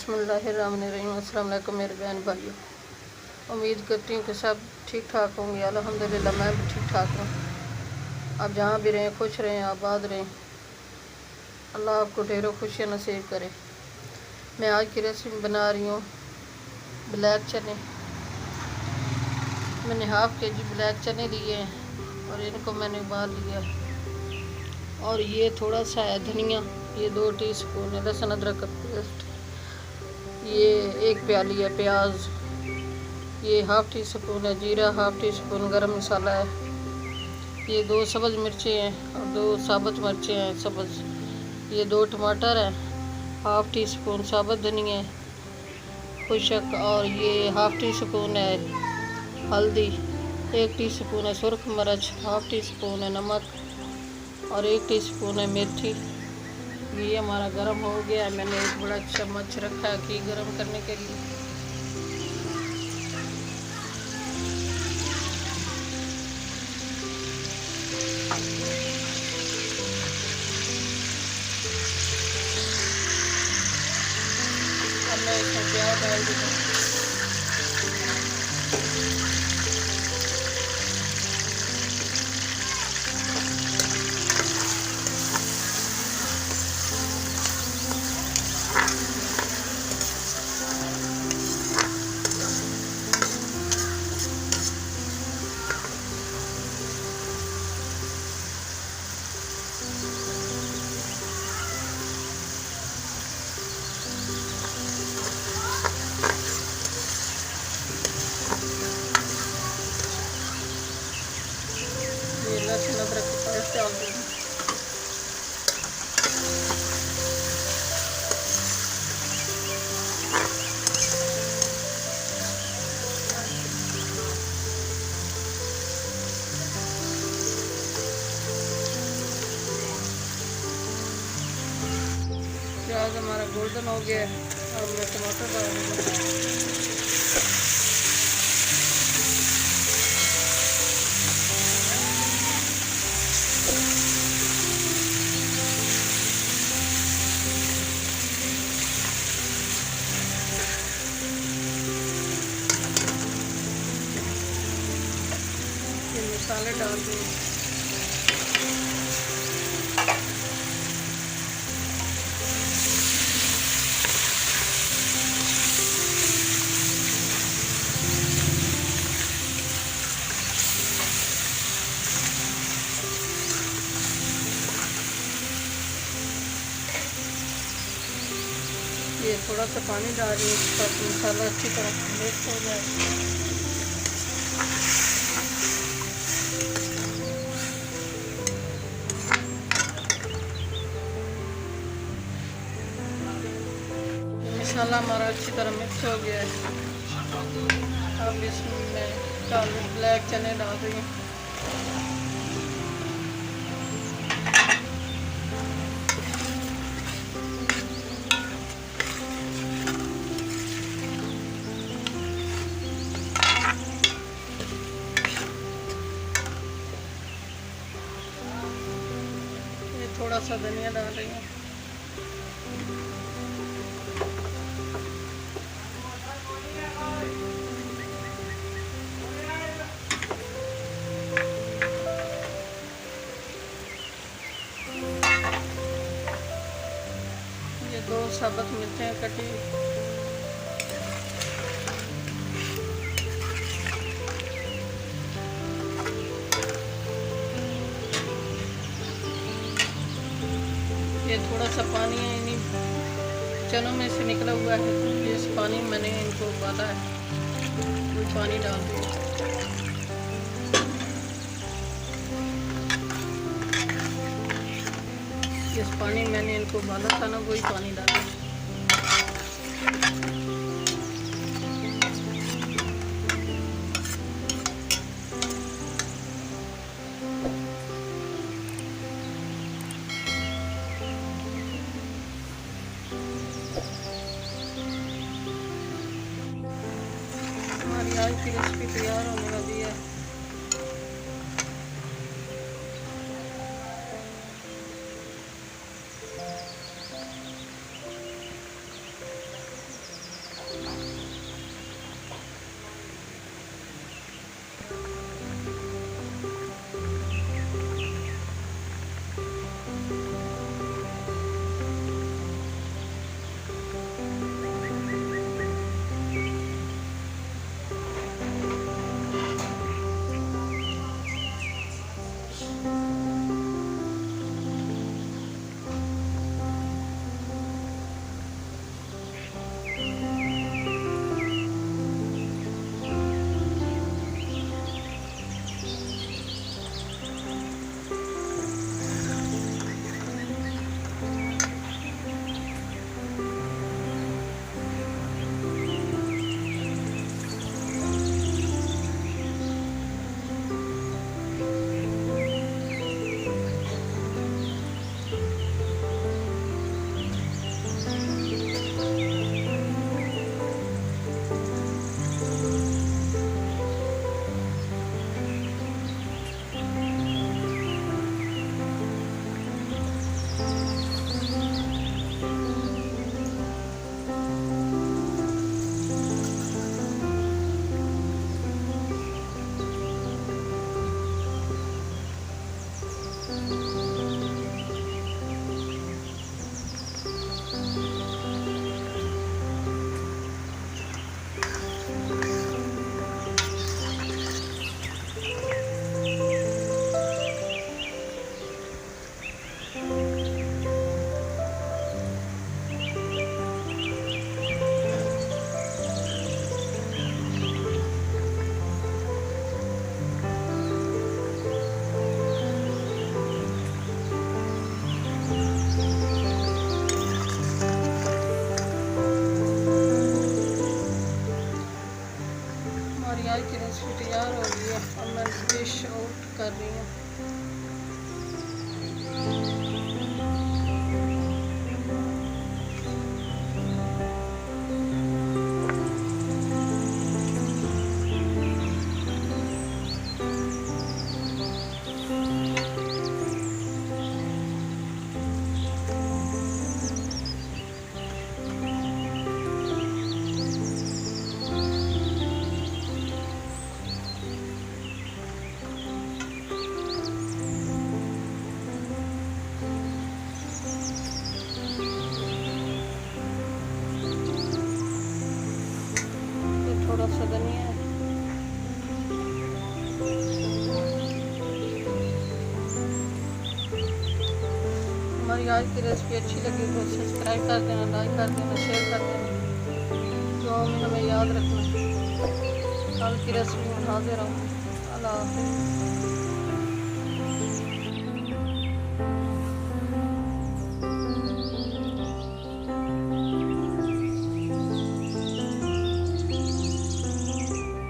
बिस्मिल्लाहिर्रहमानिर्रहीम। अस्सलाम वालेकुम मेरे बहन भाइयों, उम्मीद करती हूँ कि सब ठीक ठाक होंगे। अल्हम्दुलिल्लाह मैं भी ठीक ठाक हूँ। आप जहाँ भी रहें खुश रहें, आबाद रहें। अल्लाह आपको ढेरों खुशियाँ नसीब करे। मैं आज की रेसिपी बना रही हूँ ब्लैक चने। मैंने हाफ़ के जी ब्लैक चने लिए हैं और इनको मैंने उबाल लिया। और ये थोड़ा सा है धनिया, ये 2 टीस्पून है लहसुन अदरक का पेस्ट, ये 1 प्याली है प्याज, ये हाफ़ टी स्पून है जीरा, हाफ़ टी स्पून गरम मसाला है, ये 2 सब्ज़ मिर्चें हैं और 2 साबुत मिर्चें हैं सब्ज़, ये 2 टमाटर है, हाफ़ टी स्पून साबुत धनिया खुशक, और ये हाफ़ टी स्पून है हल्दी, 1 टी स्पून है सुरख मिर्च, हाफ़ टी स्पून है नमक और 1 टी स्पून है मेथी। ये हमारा गरम हो गया है। मैंने एक बड़ा चम्मच रखा है घी गरम करने के लिए। अब मैं इसमें प्याज डाल दूँगा। ये लहसुन अदरक की पेस्ट डाल दूँगी। प्याज हमारा गोल्डन हो गया है। अब मैं टमाटर डाल दूँगा। मसाले डाल दूँ। ये थोड़ा सा पानी डाल रही हूँ ताकि मसाला अच्छी तरह मिक्स हो जाए। मसाला हमारा अच्छी तरह मिक्स हो गया है। अब इसमें ब्लैक चने डाल रही हूँ। ये थोड़ा सा धनिया डाल रही हूँ। ये 2 साबुत मिर्चें कटी, ये थोड़ा सा पानी है इन्हीं चनों में से निकला हुआ है, तो इस पानी में मैंने इनको उबाला है, कोई पानी डाल दिया। इस पानी में मैंने इनको उबाला था ना, वही पानी डाला। हमारी आज की रेसिपी तैयार होने वाली है। कर रही हूँ। थोड़ा सा धनिया है। हमारी आज की रेसिपी अच्छी लगी तो सब्सक्राइब कर देना, लाइक कर देना, शेयर कर देना। दुआ में हमें याद रखना। कल की रेसिपी में हाजिर हूँ। अल्लाह हाफ़िज़।